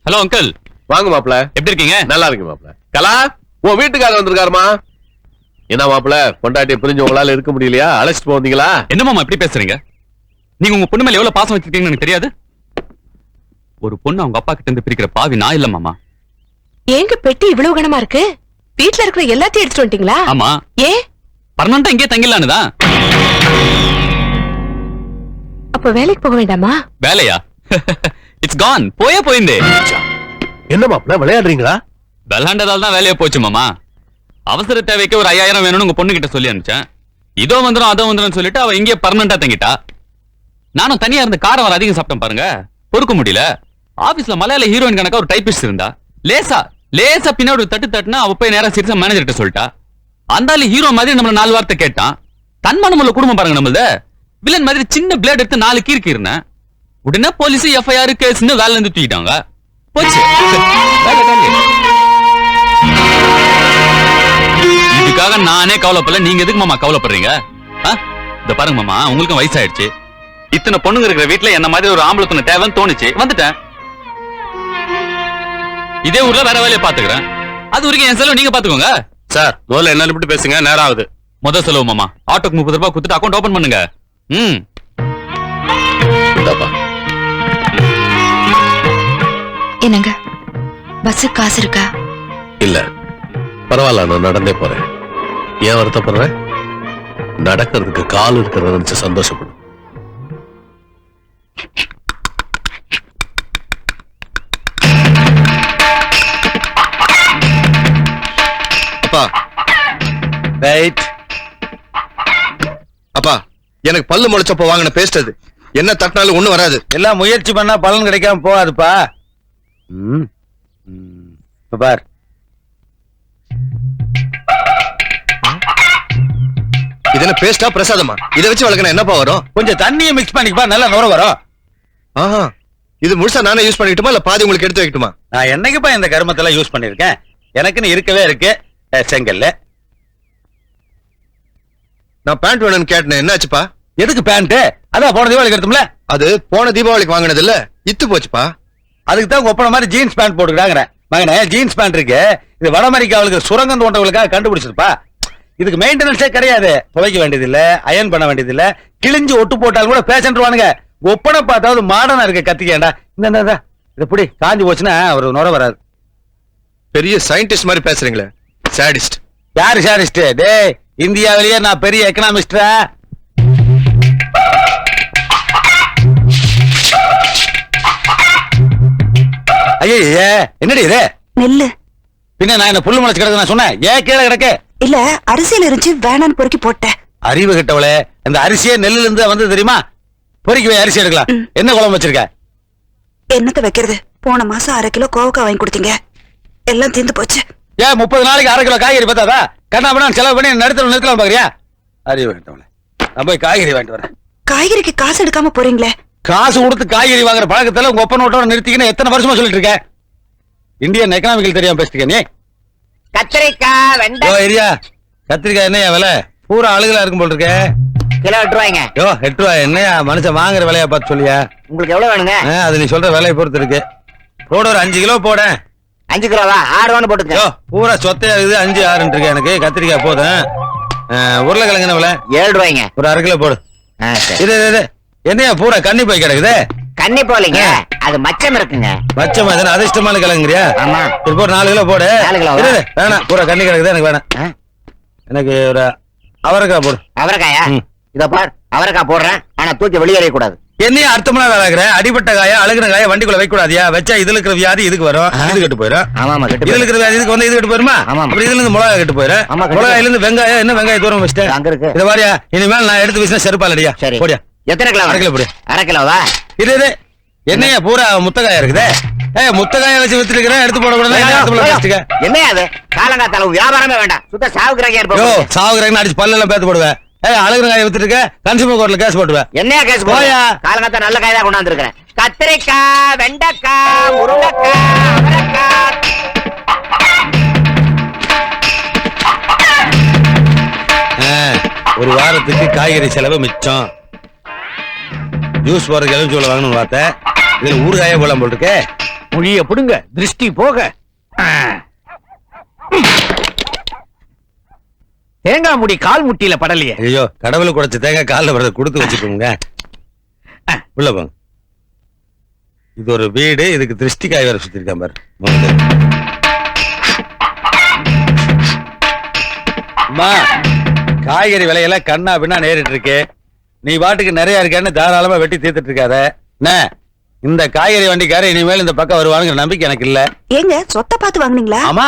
Hello uncle. வாங்க மாப்ள. எப்படி இருக்கீங்க? நல்லா இருக்கு மாப்ள. கலா, உன் வீட்டுக்காரர் வந்திருக்காருமா. என்ன மாப்ள, பொண்டாட்டியை பிரிஞ்சு உங்களால இருக்க முடியலையா? அழைச்சிட்டு போவீங்களா? என்ன மாமா இப்படி பேசுறீங்க? நீங்க உங்க பொண்ணு மேல எவ்வளவு பாசம் வச்சிருக்கீங்கன்னு எனக்கு தெரியாது. ஒரு பொண்ணு அவங்க அப்பா கிட்ட இருந்து பிரிக்கிற பாவி நான் இல்ல மாமா. ஏங்க பெட்டி இவ்வளவு கனமா இருக்கு? வீட்ல இருக்கிற எல்லாத்தையும் எடுத்துட்டு வந்துட்டீங்களா? ஆமா. ஏ பர்மனண்டா இங்கே தங்கிடலான்னு தான். அப்ப வேலைக்கு போக வேண்டாமா? வேலையா? இட்ஸ் கான். போயிந்தே. என்ன மாப்ள விளையாடுறீங்களா? விளையாண்டதால தான் வேலையா போச்சு மாமா. அவசர தேவைக்கு ஒரு 5000 வேணும்னு உங்க பொண்ணு கிட்ட சொல்லி அனுப்பிச்சேன். இதோ வந்துடும் அதோ வந்துடும் சொல்லிட்டு அவ இங்கே பர்மனண்டா தங்கிட்டா. நானும் தனியா இருந்து காரம் வர அதிகம் சாப்பிட்டேன் பாருங்க. பொறுக்க முடியல. ஆபீஸ்ல மலையாள ஹீரோயின் கணக்கா ஒரு டைபிஸ்ட் இருந்தா. லேசா பின்னாடி ஒரு தட்டுனா அவ போய் நேரா சீரியஸா மேனேஜர் கிட்ட சொல்லிட்டா. அந்த ஹீரோ மாதிரி நம்மள 4 வார்த்தை கேட்டான். தன்மானமுள்ள குடும்பம் பாருங்க நம்மளது. வில்லன் மாதிரி சின்ன பிளேட் எடுத்து 4 கீர்க்கு இருந்தேன். உடனே போலீஸ் எஃப்ஐஆர் கேஸ்னு வேலை இருந்து தூக்கிட்டாங்க. போச்சு. இதுக்காக நானே கவலைப்படல. நீங்க எதுக்கு மாமா கவலைப்படுறீங்க? இந்த பாருங்க மாமா, உங்களுக்கும் வயசாயிடுச்சு. இத்தனை பொண்ணுங்க இருக்கிற வீட்டுல என்ன மாதிரி ஒரு ஆம்பளை பொண்ணு தேவைன்னு தோணுச்சு, வந்துட்டேன். இதே ஊர்ல வேற வேலையை பாத்துக்கிறேன். அது வரைக்கும் என் செலவு நீங்க பாத்துக்கோங்க. சார், முதல்ல என்ன விட்டு பேசுங்க, நேரம் ஆகுது. முதல் செலவு மாமா, ஆட்டோக்கு 30 ரூபாய் கொடுத்துட்டு அக்கௌண்ட் ஓபன் பண்ணுங்க. என்னங்க பஸ் காசு இருக்கா? இல்ல பரவாயில்ல, நான் நடந்தே போறேன். ஏன் வருத்தப்படுறேன்? நடக்கிறதுக்கு கால் இருக்கிறத நினைச்சு சந்தோஷப்படும். அப்பா ரைட். அப்பா, எனக்கு பல்லு முளைச்சப்ப வாங்கின பேஸ்ட் அது. என்ன தட்டினாலும் ஒண்ணு வராது. எல்லாம் முயற்சி பண்ணா பலன் கிடைக்காம போகாதுப்பா. பார், இது என்ன பேஸ்டா பிரசாதமா? இதை வச்சு வளர்க்கணும் என்னப்பா வரும்? கொஞ்சம் தண்ணியை மிக்ஸ் பண்ணிக்கப்பா, நல்லா நுர வரும். ஆஹா, இது முழுசா நானே யூஸ் பண்ணிக்கிட்டுமா இல்ல பாதி உங்களுக்கு எடுத்து வைக்கட்டுமா? நான் என்னைக்குப்பா இந்த கருமத்தெல்லாம் யூஸ் பண்ணிருக்கேன். எனக்குன்னு இருக்கவே இருக்கு செங்கல்ல. நான் பேண்ட் வேணும்னு கேட்டேன், என்னாச்சுப்பா? எதுக்கு பேண்ட்? அதான் போன தீபாவளிக்கு எடுத்தோம்ல. அது போன தீபாவளிக்கு வாங்கினது இல்ல, இத்து போச்சுப்பா. அதுக்கு தான் ஒப்பன மாதிரி ஜீன்ஸ் பேண்ட் போட்டுக்கிறாங்க. மகனே, ஜீன்ஸ் பேண்ட் இருக்கு, இது வட அமெரிக்காவுக்கு சுரங்கம் தோன்றவங்களுக்காக கண்டுபிடிச்சிருப்பா. இதுக்கு மெயின்டெனன்ஸே கிடையாது. துவைக்க வேண்டியது இல்ல, அயன் பண்ண வேண்டியது இல்ல. கிழிஞ்சு ஒட்டு போட்டாலும் கூட பேசன்ட்ருவானுங்க. ஒப்பனை பார்த்தாவது மாடர்னா இருக்க கத்திக்கேண்டா. இந்த இதை புடி, காஞ்சி போச்சுன்னா ஒரு நுர வராது. பெரிய சயின்டிஸ்ட் மாதிரி பேசுறீங்களே. சாடிஸ்ட். யாரு சாடிஸ்ட்? டே, இந்தியாவிலேயே நான் பெரிய எக்கனாமிஸ்டா. ஐயே, என்னடி இது? நெல்லு. பின்ன நான் என்ன புல்லு முளைச்சு கிடக்கு நான் சொன்னேன்? ஏன் கீழே கிடக்கு? இல்ல, அரிசியில இருந்துச்சு, வேணான்னு பொறுக்கி போட்டேன். அறிவு கிட்டவளே, இந்த அரிசியே நெல்லுல இருந்து வந்து தெரியுமா? பொறுக்கி போய் அரிசி எடுக்கலாம். என்ன குழம்பு வச்சிருக்க? என்னத்தை வைக்கிறது? போன மாசம் 1/2 கிலோ கோவக்காய் வாங்கி கொடுத்தீங்க, எல்லாம் தீர்ந்து போச்சு. ஏன் 30 நாளைக்கு 1/2 கிலோ காய்கறி பார்த்தாதா? கண்ணா பண்ணா செலவு பண்ணி நிறுத்தலாம் பாக்குறியா? அறிவு கிட்டவளே, நான் போய் காய்கறி வாங்கிட்டு வரேன். காய்கறிக்கு காசு எடுக்காம போறீங்களே. காசு கொடுத்து காய்கறி வாங்குற பழக்கத்துல உங்க ஒப்பன் ஓட்டோட நிறுத்திக்கின்னு எத்தனை வருஷமா சொல்லிட்டு இருக்க? இந்தியன் எக்கனாமிக்கல் தெரியாம பேசிட்டு நீ. கத்திரிக்காய், வெண்டைக்காய். கத்திரிக்காய் என்னையா விலை? பூரா அழுகலா இருக்கும் போல் இருக்க. கிலோ 8 ரூபாய்ங்க. 8 ரூபாய் என்னையா மனுஷன் வாங்குற விலையா பார்த்து சொல்லியா? உங்களுக்கு எவ்வளவு வேணுங்க? அது நீ சொல்ற விலையை பொறுத்து இருக்கு. போட ஒரு 5 கிலோ போட. 5 கிலோவா? 6 ரூபான்னு போட்டுங்க. பூரா சொத்தையா இருக்குது. 5, 6 இருக்கு எனக்கு. கத்திரிக்காய் போதும். உருளைக்கிழங்கு என்ன விலை? 7 ரூபாய்ங்க. ஒரு 1/2 கிலோ போடு. இது என்னையா பூரா கண்ணி போய் கிடக்குது? கண்ணி போலீங்க, அது மச்சம் இருக்குங்க. மச்சமா? அதிர்ஷ்டமான கிழங்குறியா? ஆமா. இப்போ 4 கிலோ போடு. 4 கிலோ வேணாம், பூரா கண்ணி கிடக்குது, எனக்கு வேணாம். எனக்கு ஒரு அவரைக்காய் போடு. அவரைக்காயா? இத பார், அவரைக்காய் போடுறேன், ஆனா தூக்கி வெளியேற கூடாது. என்னையா அர்த்தமா வேலைக்கிற? அடிபட்ட காயா, அழுகின காயா வண்டிக்குள்ள வைக்க கூடாதியா? வச்சா இதுல இருக்கிற வியாதி இதுக்கு வரும், இது கெட்டு போயிடும். ஆமா, இதுல இருக்கிற வியாதி இதுக்கு வந்து இது கெட்டு போயிருமா? அப்புறம் இதுல இருந்து மிளகாய் கெட்டு போயிடும். மிளகாயில இருந்து வெங்காயம், என்ன வெங்காயம் தூரம் வச்சுட்டேன் அங்க இருக்கு. இத மாதிரியா இனிமேல் நான் எடுத்து வீசினா செருப்பாலடியா. போடியா. எத்தனை கிலோ? 1/2 கிலோ போடு. 1/2 கிலோவா? இது என்னையா பூரா முத்தக்காயா இருக்குதே? முத்தக்காய வச்சு வித்துட்டு இருக்கிறேன், எடுத்து போட கூடாது. என்ன அது? காலங்காத்தால வியாபாரமே வேண்டாம், சுத்த சாவுக்குறாங்க. சாவுக்குறாங்க அடிச்சு பல்லெல்லாம் பேத்து போடுவேன். அழுகிற காயை வித்துட்டு இருக்க, கன்சியூமர் கோர்ட்ல கேஸ் போட்டுவேன். என்ன கேஸ் போயா? காலங்காத்தா நல்ல காய் தான் கொண்டாந்து இருக்கிறேன். கத்திரிக்காய், வெண்டைக்காய், முருங்கைக்காய், அவரைக்காய். ஒரு வாரத்துக்கு காய்கறி செலவு மிச்சம். ஜூஸ் போறதுக்கு எலுமிச்சை வாங்கணும்னு பார்த்தேன். இதுல ஊறுகாயே போலாம் போல் இருக்கு. மொழிய புடுங்க, திருஷ்டி போக. தேங்காய் முடி கால் முட்டியில படலையே. ஐயோ, கடவுளை குடைச்ச தேங்காய் காலில் வரத கொடுத்து வச்சுக்கோங்க. உள்ள போங்க. இது ஒரு வீடு, இதுக்கு திருஷ்டி காய் வேற சுத்திருக்கான் பாரு. அம்மா, காய்கறி விலையெல்லாம் கண்ணா பின்னா நேரிட்டு இருக்கு. நீ பாட்டுக்கு நிறைய இருக்கேன்னு தாராளமா வெட்டி தீர்த்துட்டு இருக்காத. என்ன, இந்த காய்கறி வண்டிக்கார இனிமேல் இந்த பக்கம் வருவானுங்கிற நம்பிக்கை எனக்கு இல்ல. ஏங்க சொத்தை பார்த்து வாங்குனீங்களா? ஆமா,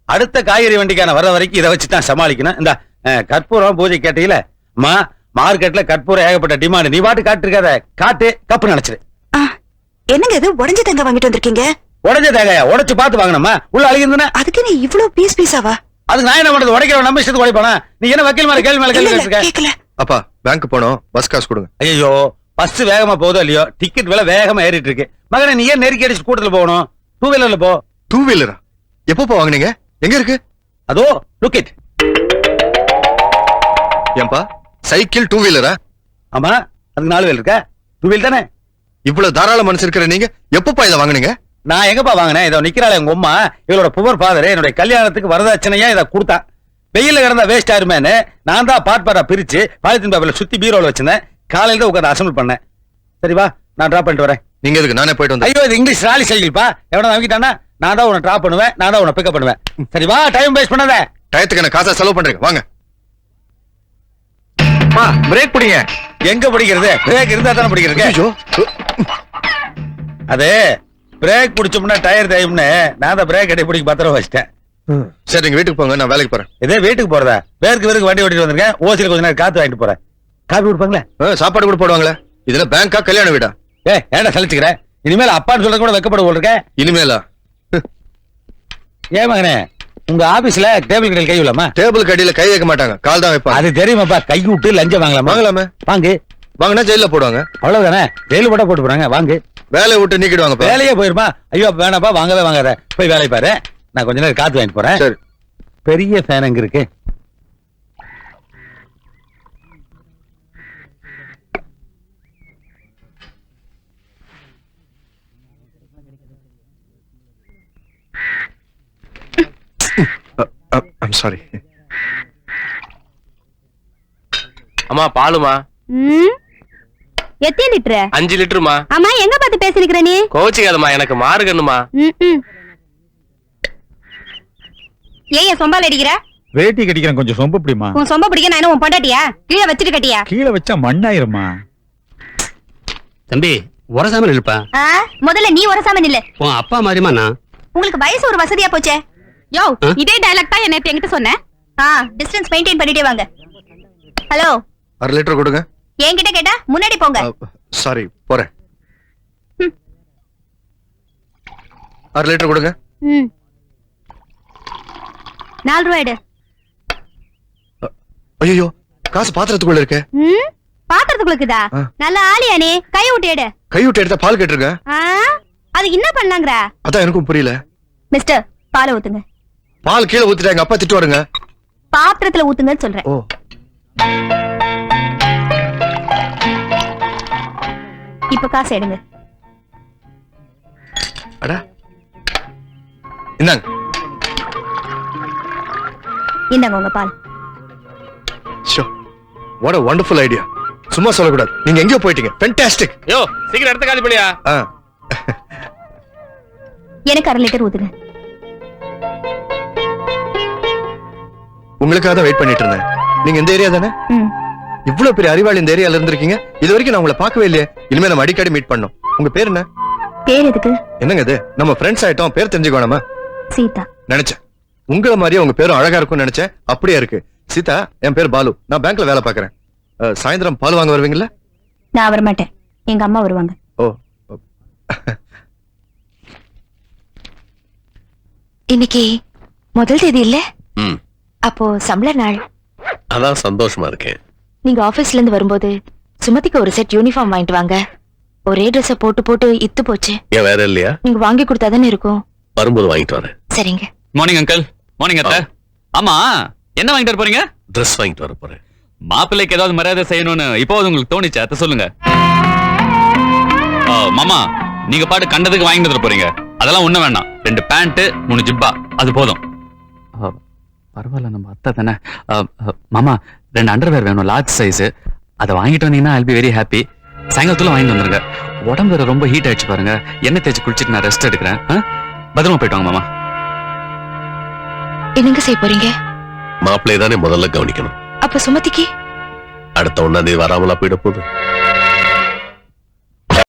அடுத்த காய்கறி வண்டிக்கான வர்ற வரைக்கும் இதை வச்சு தான் சமாளிக்கணும். இந்த கற்பூரம் பூஜை கேட்டீங்கள, அம்மா மார்க்கெட்ல கற்பூரம் ஏகப்பட்ட டிமாண்ட். நீ பாட்டு காட்டு இருக்காத, காட்டு கப்பு நினைச்சிரு. என்னங்க இது உடைஞ்ச தேங்காய் வாங்கிட்டு வந்திருக்கீங்க? உடஞ்ச தேங்காயா? உடைச்சு பார்த்து வாங்கணுமா? உள்ள அழுகிருந்தா அதுக்கு நீ இவ்வளவு பீஸாவா? அதுக்கு நான் என்ன பண்றது? உடைக்கிற நம்ம இஷ்டத்துக்கு உடைப்பானா? நீ என்ன வக்கீல் மேல கேள்வி மேல கேள்வி கேட்டுருக்க? கேட்கல. அப்பா பேங்க் போனோம், பஸ் காசு கொடுங்க. ஐயோ, பஸ் வேகமா போதோ இல்லையோ, டிக்கெட் விலை வேகமா ஏறிட்டு இருக்கு. மகனே, நீ ஏன் நெருக்கி அடிச்சு கூட்டத்துல போகணும்? 2 வீலர்ல போ. 2 வீலரா? எப்பப்பா வாங்குனீங்க? எங்க இருக்கு? அதோ லுக் இட். ஏன்பா சைக்கிள் 2 வீலரா? ஆமா, அதுக்கு 4 வீலர் இருக்கா? 2 வீல் தானே. இவ்வளவு தாராள மனசு இருக்கிற நீங்க எப்பப்பா இதை வாங்குனீங்க? நான் எங்கப்பா வாங்கினேன்? இதோ நிக்கிறாள் எங்க அம்மா, இவளோட புவர் ஃபாதர் என்னுடைய கல்யாணத்துக்கு வரதட்சணையா இதை கொடுத்தான். வெயில கிடந்தா வேஸ்ட் ஆயிருமேன்னு நான் தான் பாட்பாரா பிரிச்சு பாலித்தீன் பேப்பர்ல சுத்தி பீரோல வச்சிருந்தேன். காலையில தான் உட்காந்து அசம்பிள் பண்ணேன். சரி வா, நான் டிராப் பண்ணிட்டு வரேன். நீங்க எதுக்கு? நானே போயிட்டு வந்தேன். ஐயோ, இது இங்கிலீஷ் ராலி சைக்கிள்ப்பா. எவனா வாங்கிட்டானா நான் தான் உன்னை டிராப் பண்ணுவேன், நான் தான் உன்னை பிக்கப் பண்ணுவேன். சரி வா, டைம் வேஸ்ட் பண்ணாத. டயத்துக்கு என்ன காசா செலவு பண்றீங்க? வாங்க. பிரேக் பிடிங்க. எங்க பிடிக்கிறது? பிரேக் இருந்தா தானே பிடிக்கிறது. ஐயோ, அது பிரேக் பிடிச்சோம்னா டயர் தேயும்னு நான் தான் பிரேக் அடி பிடிக்க பத்திரம் வச்சிட்டேன். சரி நீங்க வீட்டுக்கு போங்க, நான் வேலைக்கு போறேன். இதே வீட்டுக்கு போறதா? பேருக்கு வண்டி ஓட்டிட்டு வந்திருக்கேன். ஓசில கொஞ்ச நேரம் காத்து வாங்கிட்டு போறேன். காப்பி கொடுப்பாங்களே? சாப்பாடு கூட போடுவாங்களே. இதுல பேங்கா கல்யாண வீடா? ஏன்டா சலிச்சுக்கிறேன்? இனிமேல் அப்பான்னு சொல்ல கூட வெக்கப்பட போட்டிருக்க. இனிமேலா? ஏன் மகனே, உங்க ஆபீஸ்ல டேபிள் கடையில் கை விடலாமா? டேபிள் கடியில கை வைக்க மாட்டாங்க, கால் தான் வைப்பாங்க. அது தெரியுமாப்பா. கை விட்டு லஞ்சம் வாங்கலாமா? வாங்கலாமே. வாங்கு. வாங்கினா ஜெயில போடுவாங்க. அவ்வளவுதானே, ஜெயிலு போட போட்டு போறாங்க. வாங்கு. வேலையை விட்டு நீக்கிடுவாங்க. வேலையே போயிருமா? ஐயோ வேணாப்பா, வாங்கவே வாங்காத. போய் வேலை பாரு, நான் கொஞ்ச நேரம் காத்து வாங்கிட்டு போறேன். சரி. பெரிய ஃபேன் எங்க இருக்கு? I'm sorry. அம்மா பாலுமா? எத்தனை லிட்டர்? 5 லிட்டருமா. ஆமா, எங்க பார்த்து பேசிருக்கிற நீ? கோச்சிக்காதம்மா, எனக்கு மாறுகண்ணுமா. ஏன் சொம்பால அடிக்கிற? வேட்டி கட்டிக்கிறேன், கொஞ்சம் சொம்ப பிடிமா. உன் சொம்ப பிடிக்க நான் என்ன உன் பொண்டாட்டியா? கீழே வச்சிட்டு கட்டியா? கீழே வச்சா மண்ணாயிருமா. தம்பி உரசாம நில்லுப்பா. முதல்ல நீ உரசாம நில்லு. உன் அப்பா மாதிரிமா நான். உங்களுக்கு வயசு ஒரு வசதியா போச்சே. யோ, இதே டயலாக் தான் நேத்து என்கிட்ட சொன்னேன். டிஸ்டன்ஸ் மெயின்டைன் பண்ணிட்டே வாங்க. ஹலோ, 1/2 லிட்டர் கொடுங்க. என்கிட்ட கேட்டா முன்னாடி போங்க. சாரி, போறேன். 1/2 லிட்டர் கொடுங்க. 4 ரூபாய் எடு. ஐயோ, காசு பாத்திரத்துக்குள்ள இருக்கு. பாத்திரத்துக்குள்ளக்குதா? நல்ல ஆளியா நீ? கை விட்டு எடு. கை விட்டு எடுத்தா பால் கேட்டிருக்க. அது என்ன பண்ணாங்கற? அதான் எனக்கும் புரியல. மிஸ்டர், பால் ஊத்துங்க. பால் கீழே ஊத்திட்டாங்க, அப்பா திட்டுவாருங்க. பாத்திரத்துல ஊத்துங்கன்னு சொல்றேன். ஓ, இப்ப காசு எடுங்க. அட இந்தாங்க. இந்தாங்க உங்க பால். Show, what a wonderful idea. சும்மா சொல்லக்கூடாது. நீங்க எங்கேயோ போயிட்டீங்க. ஃபேண்டாஸ்டிக். யோ சீக்கிரம் எடுத்து காலி பண்ணியா. எனக்கு 1/2 லிட்டர் ஊத்துங்க. உங்களுக்காக தான் வெயிட் பண்ணிட்டு இருந்தேன். நீங்க இந்த ஏரியா தானே? இவ்வளவு பெரிய அறிவாளி இந்த ஏரியால இருந்திருக்கீங்க. இது வரைக்கும் நான் உங்களை பார்க்கவே இல்லையே. இனிமே நம்ம அடிக்கடி மீட் பண்ணோம். உங்க பேர் என்ன? பேர் எதுக்கு? என்னங்க இது, நம்ம ஃப்ரெண்ட்ஸ் ஆயிட்டோம், பேர் தெரிஞ்சுக்கோணுமா? சீதா. நினைச்சேன் உங்கள மாதிரியே உங்க பேரும் அழகா இருக்கும்னு நினைச்சேன். அப்படியே இருக்கு. சீதா, என் பேர் பாலு. நான் பேங்க்ல வேலை பாக்குறேன். சாயந்தரம் பால் வாங்க வருவீங்களா? நான் வர மாட்டேன், எங்க அம்மா வருவாங்க. ஓ, இன்னைக்கு முதல் தேதி இல்ல? அப்போ சம்பள நாள். அதான் சந்தோஷமா இருக்கேன். நீங்க ஆபீஸ்ல இருந்து வரும்போது சுமதிக்கு ஒரு செட் யூனிஃபார்ம் வாங்கிட்டு வாங்க. ஒரே ட்ரெஸ் போட்டு போட்டு இத்து போச்சு. ஏன் வேற இல்லையா? நீங்க வாங்கி கொடுத்தாதானே இருக்கும். வரும்போது வாங்கிட்டு வரேன். சரிங்க. Morning uncle. மார்னிங் அத்தை. ஆமா, என்ன வாங்கிட்டு வர போறீங்க? ட்ரெஸ் வாங்கிட்டு வர போறேன். மாப்பிள்ளைக்கு ஏதாவது மரியாதை செய்யணும்னு இப்போ உங்களுக்கு தோணிச்சா? அத்தை சொல்லுங்க. மாமா, நீங்க பாட்டு கண்டதுக்கு வாங்கிட்டு வர போறீங்க. அதெல்லாம் ஒண்ணு வேண்டாம். 2 பேண்ட் 3 ஜிப்பா அது போதும். பரவாயில்ல, நம்ம அத்தை தானே. மாமா 2 அண்டர்வேர் வேணும், லார்ஜ் சைஸ். அதை வாங்கிட்டு வந்தீங்கன்னா ஐல் பி வெரி ஹாப்பி. சாயங்காலத்துல வாங்கிட்டு வந்துருங்க. உடம்பு வேற ரொம்ப ஹீட் ஆயிடுச்சு பாருங்க. எண்ணெய் தேய்ச்சி குளிச்சுட்டு நான் ரெஸ்ட் எடுக்கிறேன். பத்திரமா போயிட்டு வாங்க மாமா. என்னங்க செய்ய போறீங்க? மாப்பிள்ளையை தானே முதல்ல கவனிக்கணும். அப்ப சுமதிக்கு அடுத்த 1ஆம் தேதி வராமலா போயிட போகுது.